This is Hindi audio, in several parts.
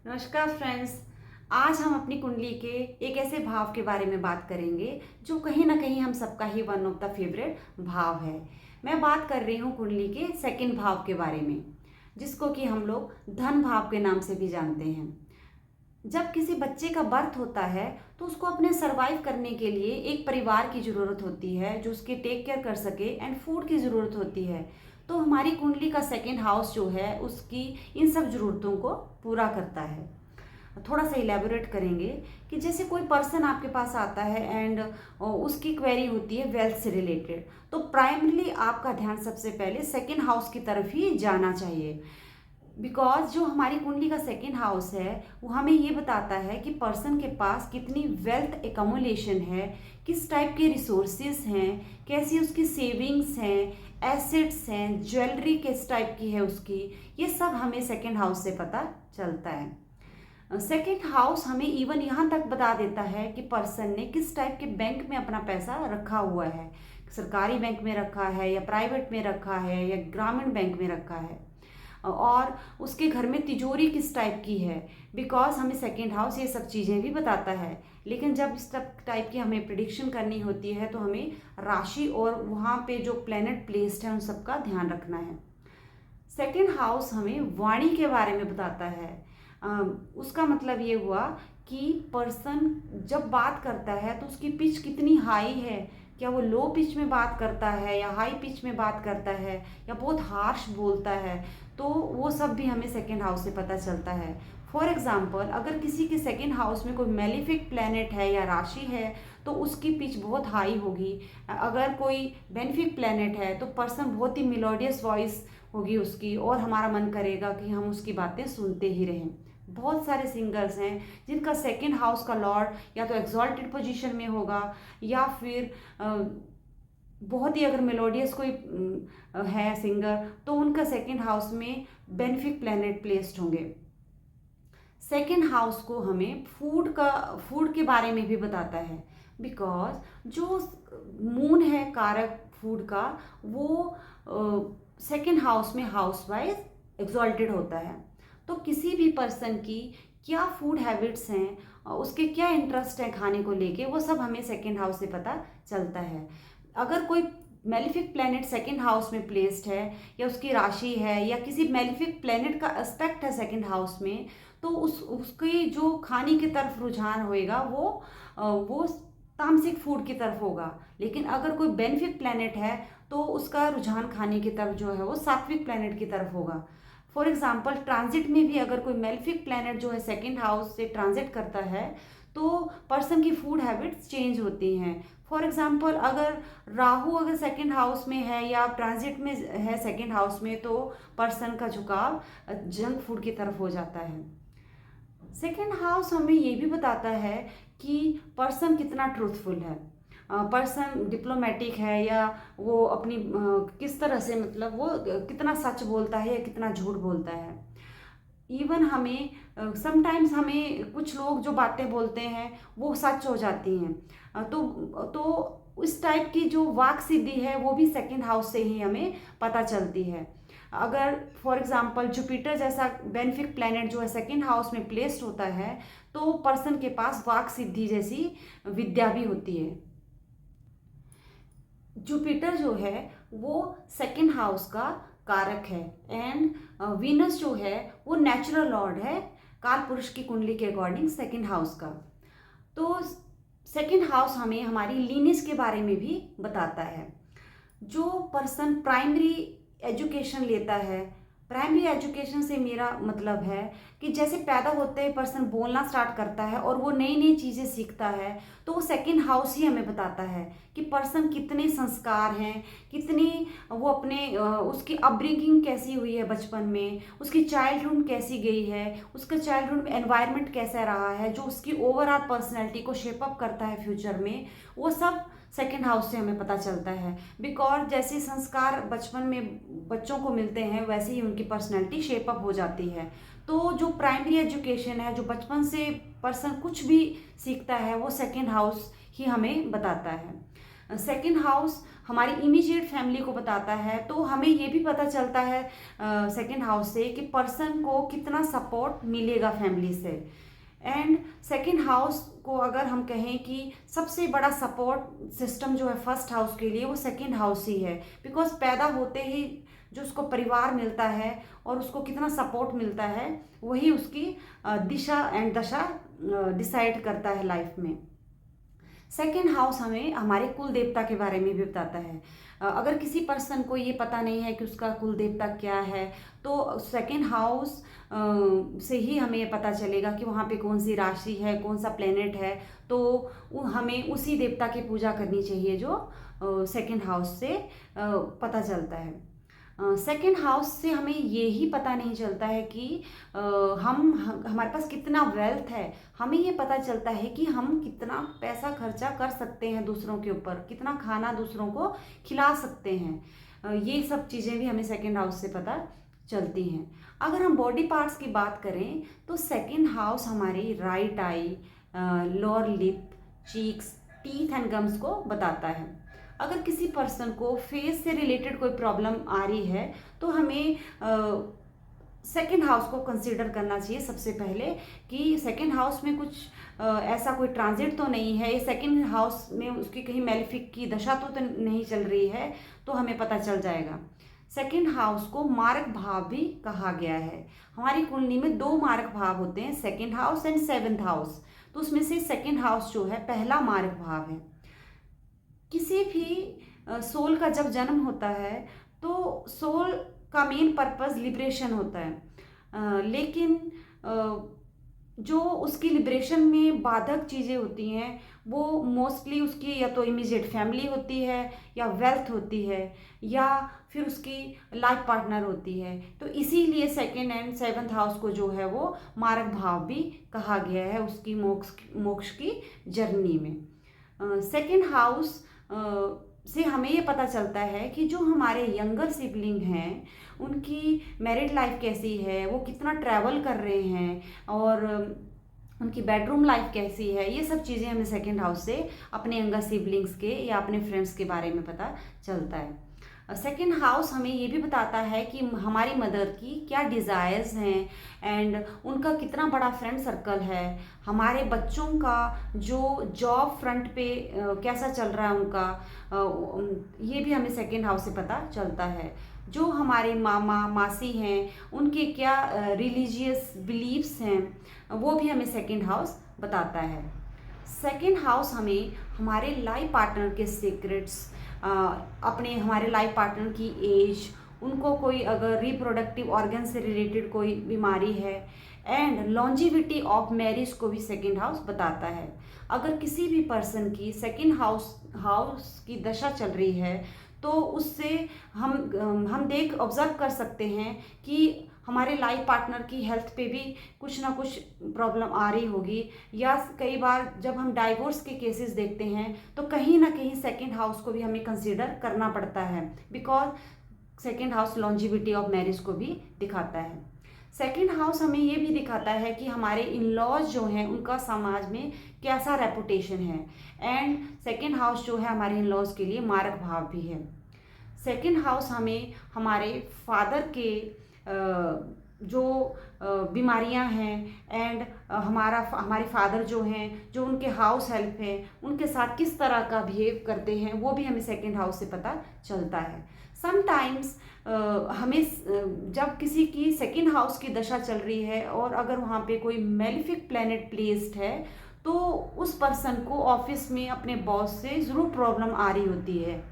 नमस्कार फ्रेंड्स। आज हम अपनी कुंडली के एक ऐसे भाव के बारे में बात करेंगे जो कहीं ना कहीं हम सबका ही वन ऑफ द फेवरेट भाव है। मैं बात कर रही हूँ कुंडली के सेकंड भाव के बारे में, जिसको कि हम लोग धन भाव के नाम से भी जानते हैं। जब किसी बच्चे का बर्थ होता है तो उसको अपने सरवाइव करने के लिए एक परिवार की ज़रूरत होती है जो उसके टेक केयर कर सके, एंड फूड की ज़रूरत होती है। तो हमारी कुंडली का सेकंड हाउस जो है उसकी इन सब ज़रूरतों को पूरा करता है। थोड़ा सा इलेबोरेट करेंगे कि जैसे कोई पर्सन आपके पास आता है एंड उसकी क्वेरी होती है वेल्थ से रिलेटेड, तो प्राइमरली आपका ध्यान सबसे पहले सेकंड हाउस की तरफ ही जाना चाहिए। बिकॉज जो हमारी कुंडली का सेकंड हाउस है वो हमें ये बताता है कि पर्सन के पास कितनी वेल्थ एकमुलेशन है, किस टाइप के रिसोर्सेज हैं, कैसी उसकी सेविंग्स हैं, एसेट्स हैं, ज्वेलरी किस टाइप की है उसकी, ये सब हमें सेकंड हाउस से पता चलता है। सेकंड हाउस हमें इवन यहाँ तक बता देता है कि पर्सन ने किस टाइप के बैंक में अपना पैसा रखा हुआ है, सरकारी बैंक में रखा है या प्राइवेट में रखा है या ग्रामीण बैंक में रखा है, और उसके घर में तिजोरी किस टाइप की है। बिकॉज हमें सेकंड हाउस ये सब चीज़ें भी बताता है, लेकिन जब इस टाइप की हमें प्रिडिक्शन करनी होती है तो हमें राशि और वहाँ पे जो प्लेनेट प्लेस्ड है उन सब का ध्यान रखना है। सेकंड हाउस हमें वाणी के बारे में बताता है। उसका मतलब ये हुआ कि पर्सन जब बात करता है तो उसकी पिच कितनी हाई है, क्या वो लो पिच में बात करता है या हाई पिच में बात करता है या बहुत हार्श बोलता है, तो वो सब भी हमें सेकंड हाउस से पता चलता है। फॉर एग्जाम्पल, अगर किसी के सेकंड हाउस में कोई मेलिफिक प्लैनेट है या राशि है तो उसकी पिच बहुत हाई होगी। अगर कोई बेनिफिक प्लैनेट है तो पर्सन बहुत ही मेलोडियस वॉइस होगी उसकी, और हमारा मन करेगा कि हम उसकी बातें सुनते ही रहें। बहुत सारे सिंगर्स हैं जिनका सेकंड हाउस का लॉर्ड या तो एक्सॉल्टेड पोजीशन में होगा या फिर बहुत ही अगर मेलोडियस कोई है सिंगर तो उनका सेकंड हाउस में बेनिफिक प्लैनेट प्लेस्ड होंगे। सेकंड हाउस को हमें फूड के बारे में भी बताता है। बिकॉज जो मून है कारक फूड का, वो सेकंड हाउस में हाउस वाइज एग्जॉल्टेड होता है। तो किसी भी पर्सन की क्या फूड हैबिट्स हैं, उसके क्या इंटरेस्ट है खाने को लेके, वो सब हमें सेकंड हाउस से पता चलता है। अगर कोई मेलिफिक प्लैनेट सेकंड हाउस में प्लेस्ड है या उसकी राशि है या किसी मेलिफिक प्लैनेट का एस्पेक्ट है सेकंड हाउस में, तो उसकी जो खाने की तरफ रुझान होएगा वो तामसिक फूड की तरफ होगा। लेकिन अगर कोई बेनिफिक प्लैनेट है तो उसका रुझान खाने की तरफ जो है वो सात्विक प्लैनेट की तरफ होगा। फॉर एग्जाम्पल, ट्रांजिट में भी अगर कोई मेलिफिक प्लैनेट जो है सेकंड हाउस से ट्रांजिट करता है तो पर्सन की फूड हैबिट्स चेंज होती हैं। फॉर एग्जाम्पल, अगर राहु अगर सेकंड हाउस में है या ट्रांजिट में है सेकंड हाउस में, तो पर्सन का झुकाव जंक फूड की तरफ हो जाता है। सेकंड हाउस हमें ये भी बताता है कि पर्सन कितना ट्रूथफुल है, पर्सन डिप्लोमेटिक है या वो अपनी किस तरह से, मतलब वो कितना सच बोलता है या कितना झूठ बोलता है। इवन हमें समटाइम्स हमें कुछ लोग जो बातें बोलते हैं वो सच हो जाती हैं। तो उस टाइप की जो वाक सिद्धि है वो भी सेकंड हाउस से ही हमें पता चलती है। अगर फॉर एग्जांपल जुपिटर जैसा बेनिफिक प्लैनेट जो है सेकंड हाउस में प्लेस्ड होता है तो पर्सन के पास वाक सिद्धि जैसी विद्या भी होती है। जुपिटर जो है वो सेकंड हाउस का कारक है, एंड वीनस जो है वो नेचुरल लॉर्ड है काल पुरुष की कुंडली के अकॉर्डिंग सेकंड हाउस का। तो सेकंड हाउस हमें हमारी लीनेज के बारे में भी बताता है। जो पर्सन प्राइमरी एजुकेशन लेता है, प्राइमरी एजुकेशन से मेरा मतलब है कि जैसे पैदा होते ही पर्सन बोलना स्टार्ट करता है और वो नई नई चीज़ें सीखता है, तो वो सेकंड हाउस ही हमें बताता है कि पर्सन कितने संस्कार हैं, कितनी वो अपने उसकी अपब्रिंगिंग कैसी हुई है बचपन में, उसकी चाइल्डहुड कैसी गई है, उसका चाइल्डहुड में एनवायरनमेंट कैसा रहा है जो उसकी ओवरऑल पर्सनैलिटी को शेप अप करता है फ्यूचर में, वो सब सेकंड हाउस से हमें पता चलता है। बिकॉज जैसे संस्कार बचपन में बच्चों को मिलते हैं वैसे ही उनकी पर्सनैलिटी शेप अप हो जाती है। तो जो प्राइमरी एजुकेशन है, जो बचपन से पर्सन कुछ भी सीखता है, वो सेकंड हाउस ही हमें बताता है। सेकंड हाउस हमारी इमीडिएट फैमिली को बताता है, तो हमें ये भी पता चलता है सेकंड हाउस से कि पर्सन को कितना सपोर्ट मिलेगा फैमिली से। एंड सेकंड हाउस को अगर हम कहें कि सबसे बड़ा सपोर्ट सिस्टम जो है फर्स्ट हाउस के लिए, वो सेकंड हाउस ही है। बिकॉज पैदा होते ही जो उसको परिवार मिलता है और उसको कितना सपोर्ट मिलता है, वही उसकी दिशा एंड दशा डिसाइड करता है लाइफ में। सेकेंड हाउस हमें हमारे कुल देवता के बारे में भी बताता है। अगर किसी पर्सन को ये पता नहीं है कि उसका कुल देवता क्या है, तो सेकेंड हाउस से ही हमें ये पता चलेगा कि वहाँ पे कौन सी राशि है, कौन सा प्लेनेट है। तो हमें उसी देवता की पूजा करनी चाहिए जो सेकेंड हाउस से पता चलता है। सेकेंड हाउस से हमें ये ही पता नहीं चलता है कि हमारे पास कितना वेल्थ है। हमें ये पता चलता है कि हम कितना पैसा खर्चा कर सकते हैं दूसरों के ऊपर, कितना खाना दूसरों को खिला सकते हैं। ये सब चीज़ें भी हमें सेकेंड हाउस से पता चलती हैं। अगर हम बॉडी पार्ट्स की बात करें तो सेकेंड हाउस हमारी right I, lower lip, cheeks, teeth and gums को बताता है। अगर किसी पर्सन को फेस से रिलेटेड कोई प्रॉब्लम आ रही है तो हमें सेकेंड हाउस को कंसीडर करना चाहिए सबसे पहले कि सेकेंड हाउस में कुछ ऐसा कोई ट्रांजिट तो नहीं है, ये सेकेंड हाउस में उसकी कहीं मेलेफिक की दशा तो नहीं चल रही है, तो हमें पता चल जाएगा। सेकेंड हाउस को मारक भाव भी कहा गया है। हमारी कुंडली में 2 मारक भाव होते हैं, second house and 7th house. तो उसमें से सेकेंड हाउस जो है पहला मारक भाव है। किसी भी सोल का जब जन्म होता है तो सोल का मेन पर्पस लिबरेशन होता है, लेकिन जो उसकी लिबरेशन में बाधक चीज़ें होती हैं वो मोस्टली उसकी या तो इमीडिएट फैमिली होती है, या वेल्थ होती है, या फिर उसकी लाइफ पार्टनर होती है। तो इसीलिए सेकेंड एंड 7th हाउस को जो है वो मारक भाव भी कहा गया है उसकी मोक्ष की जर्नी में। सेकेंड हाउस से हमें ये पता चलता है कि जो हमारे यंगर सिबलिंग हैं उनकी मैरिड लाइफ कैसी है, वो कितना ट्रैवल कर रहे हैं, और उनकी बेडरूम लाइफ कैसी है। ये सब चीज़ें हमें सेकेंड हाउस से अपने यंगर सिबलिंग्स के या अपने फ्रेंड्स के बारे में पता चलता है। सेकेंड हाउस हमें ये भी बताता है कि हमारी मदर की क्या डिज़ायर्स हैं एंड उनका कितना बड़ा फ्रेंड सर्कल है। हमारे बच्चों का जो जॉब फ्रंट पे कैसा चल रहा है उनका, ये भी हमें सेकेंड हाउस से पता चलता है। जो हमारे मामा मासी हैं उनके क्या रिलीजियस बिलीव्स हैं, वो भी हमें सेकेंड हाउस बताता है। सेकेंड हाउस हमें हमारे लाइफ पार्टनर के सीक्रेट्स, अपने हमारे लाइफ पार्टनर की एज, उनको कोई अगर रिप्रोडक्टिव ऑर्गन से रिलेटेड कोई बीमारी है, एंड लॉन्जिविटी ऑफ मैरिज को भी सेकेंड हाउस बताता है। अगर किसी भी पर्सन की सेकेंड हाउस की दशा चल रही है तो उससे हम ऑब्जर्व कर सकते हैं कि हमारे लाइफ पार्टनर की हेल्थ पे भी कुछ ना कुछ प्रॉब्लम आ रही होगी, या कई बार जब हम डाइवोर्स के केसेस देखते हैं तो कहीं ना कहीं सेकेंड हाउस को भी हमें कंसीडर करना पड़ता है, because second house longevity of marriage को भी दिखाता है। सेकेंड हाउस हमें ये भी दिखाता है कि हमारे इन लॉज जो हैं उनका समाज में कैसा रेपुटेशन है, एंड सेकेंड हाउस जो है हमारे इन लॉज के लिए मारक भाव भी है। सेकेंड हाउस हमें हमारे फादर के जो बीमारियां हैं एंड हमारे फादर जो हैं, जो उनके हाउस हेल्प है, उनके साथ किस तरह का बिहेव करते हैं, वो भी हमें सेकेंड हाउस से पता चलता है। समटाइम्स हमें जब किसी की सेकेंड हाउस की दशा चल रही है और अगर वहाँ पे कोई मेलिफिक प्लैनेट प्लेस्ड है तो उस पर्सन को ऑफिस में अपने बॉस से ज़रूर प्रॉब्लम आ रही होती है।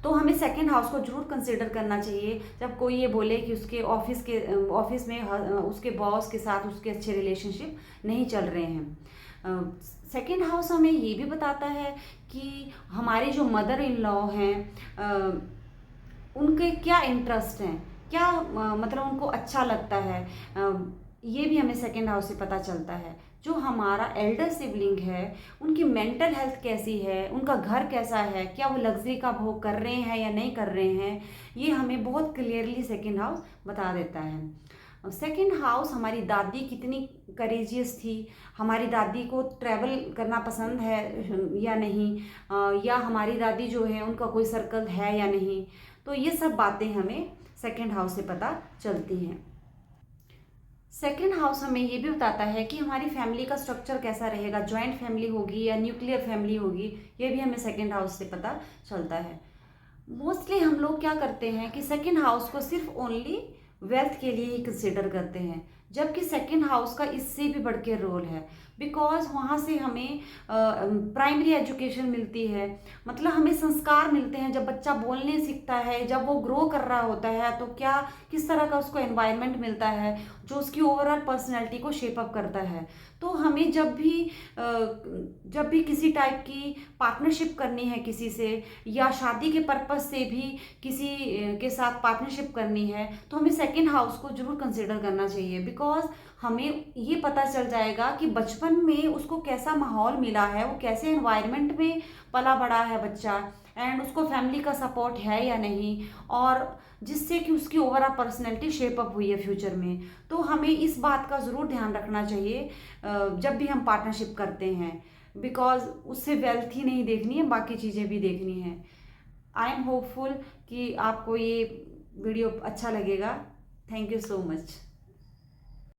तो हमें सेकेंड हाउस को जरूर कंसिडर करना चाहिए जब कोई ये बोले कि उसके ऑफिस में उसके बॉस के साथ उसके अच्छे रिलेशनशिप नहीं चल रहे हैं। सेकेंड हाउस हमें ये भी बताता है कि हमारे जो मदर इन लॉ हैं उनके क्या इंटरेस्ट हैं, क्या मतलब उनको अच्छा लगता है, ये भी हमें सेकेंड हाउस से पता चलता है। जो हमारा एल्डर सिबलिंग है उनकी मेंटल हेल्थ कैसी है, उनका घर कैसा है, क्या वो लग्जरी का भोग कर रहे हैं या नहीं कर रहे हैं, ये हमें बहुत क्लियरली सेकेंड हाउस बता देता है। सेकंड हाउस हमारी दादी कितनी करेजियस थी, हमारी दादी को ट्रैवल करना पसंद है या नहीं, या हमारी दादी जो है उनका कोई सर्कल है या नहीं। तो ये सब बातें हमें सेकंड हाउस से पता चलती हैं। सेकेंड हाउस हमें ये भी बताता है कि हमारी फैमिली का स्ट्रक्चर कैसा रहेगा, जॉइंट फैमिली होगी या न्यूक्लियर फैमिली होगी, ये भी हमें सेकेंड हाउस से पता चलता है। मोस्टली हम लोग क्या करते हैं कि सेकेंड हाउस को सिर्फ ओनली वेल्थ के लिए ही कंसिडर करते हैं, जबकि सेकेंड हाउस का इससे भी बढ़ के रोल है। बिकॉज वहाँ से हमें प्राइमरी एजुकेशन मिलती है, मतलब हमें संस्कार मिलते हैं। जब बच्चा बोलने सीखता है, जब वो ग्रो कर रहा होता है, तो क्या किस तरह का उसको एनवायरनमेंट मिलता है जो उसकी ओवरऑल पर्सनैलिटी को शेप अप करता है। तो हमें जब भी किसी टाइप की पार्टनरशिप करनी है किसी से, या शादी के पर्पस से भी किसी के साथ पार्टनरशिप करनी है, तो हमें सेकेंड हाउस को जरूर कंसिडर करना चाहिए। बिकॉज हमें ये पता चल जाएगा कि बचपन में उसको कैसा माहौल मिला है, वो कैसे एनवायरनमेंट में पला बड़ा है बच्चा, एंड उसको फैमिली का सपोर्ट है या नहीं, और जिससे कि उसकी ओवरऑल पर्सनैलिटी शेप अप हुई है फ्यूचर में। तो हमें इस बात का ज़रूर ध्यान रखना चाहिए जब भी हम पार्टनरशिप करते हैं। बिकॉज उससे वेल्थ ही नहीं देखनी है, बाकी चीज़ें भी देखनी है। आई एम होपफुल कि आपको ये वीडियो अच्छा लगेगा। Thank you so much.